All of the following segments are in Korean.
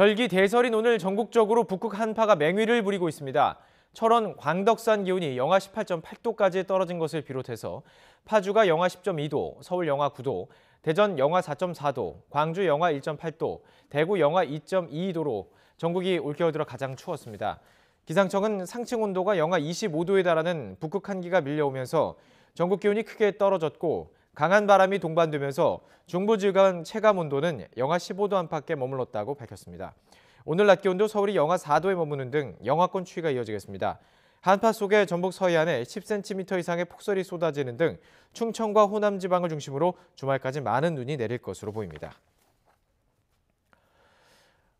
절기 대설인 오늘 전국적으로 북극 한파가 맹위를 부리고 있습니다. 철원 광덕산 기온이 영하 18.8도까지 떨어진 것을 비롯해서 파주가 영하 10.2도, 서울 영하 9도, 대전 영하 4.4도, 광주 영하 1.8도, 대구 영하 2.2도로 전국이 올겨울 들어 가장 추웠습니다. 기상청은 상층 온도가 영하 25도에 달하는 북극 한기가 밀려오면서 전국 기온이 크게 떨어졌고 강한 바람이 동반되면서 중부지방 체감 온도는 영하 15도 안팎에 머물렀다고 밝혔습니다. 오늘 낮 기온도 서울이 영하 4도에 머무는 등 영하권 추위가 이어지겠습니다. 한파 속에 전북 서해안에 10cm 이상의 폭설이 쏟아지는 등 충청과 호남 지방을 중심으로 주말까지 많은 눈이 내릴 것으로 보입니다.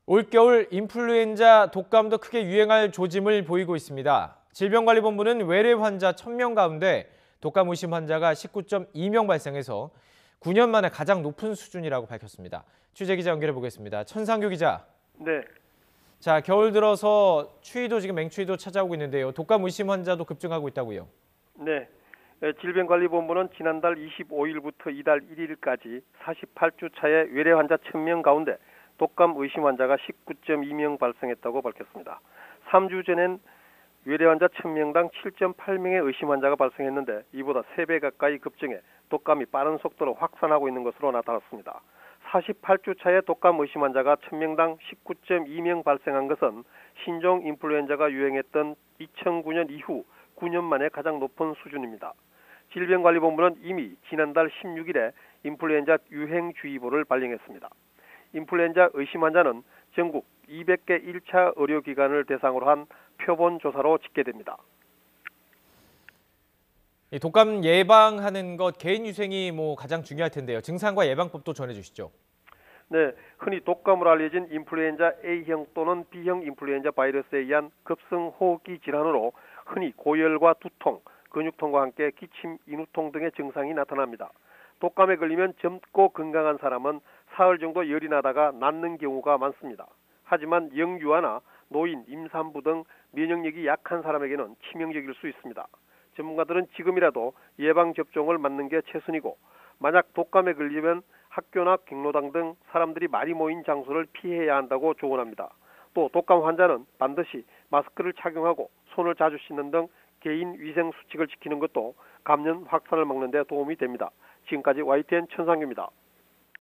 올겨울 인플루엔자 독감도 크게 유행할 조짐을 보이고 있습니다. 질병관리본부는 외래 환자 1000명 가운데 독감 의심 환자가 19.2명 발생해서 9년 만에 가장 높은 수준이라고 밝혔습니다. 취재기자 연결해 보겠습니다. 천상규 기자. 네. 자, 겨울 들어서 추위도 지금 맹추위도 찾아오고 있는데요. 독감 의심 환자도 급증하고 있다고요. 네. 질병관리본부는 지난달 25일부터 이달 1일까지 48주 차의 외래 환자 1000명 가운데 독감 의심 환자가 19.2명 발생했다고 밝혔습니다. 3주 전엔 외래 환자 1000명당 7.8명의 의심 환자가 발생했는데 이보다 3배 가까이 급증해 독감이 빠른 속도로 확산하고 있는 것으로 나타났습니다. 48주 차에 독감 의심 환자가 1000명당 19.2명 발생한 것은 신종 인플루엔자가 유행했던 2009년 이후 9년 만에 가장 높은 수준입니다. 질병관리본부는 이미 지난달 16일에 인플루엔자 유행주의보를 발령했습니다. 인플루엔자 의심 환자는 전국 200개 1차 의료기관을 대상으로 한 표본 조사로 집계됩니다. 독감 예방하는 것, 개인 위생이 가장 중요할 텐데요. 증상과 예방법도 전해주시죠. 네, 흔히 독감으로 알려진 인플루엔자 A형 또는 B형 인플루엔자 바이러스에 의한 급성호흡기 질환으로 흔히 고열과 두통, 근육통과 함께 기침, 인후통 등의 증상이 나타납니다. 독감에 걸리면 젊고 건강한 사람은 사흘 정도 열이 나다가 낫는 경우가 많습니다. 하지만 영유아나 노인, 임산부 등 면역력이 약한 사람에게는 치명적일 수 있습니다. 전문가들은 지금이라도 예방접종을 맞는 게 최선이고 만약 독감에 걸리면 학교나 경로당 등 사람들이 많이 모인 장소를 피해야 한다고 조언합니다. 또 독감 환자는 반드시 마스크를 착용하고 손을 자주 씻는 등 개인 위생 수칙을 지키는 것도 감염 확산을 막는 데 도움이 됩니다. 지금까지 YTN 천상규입니다.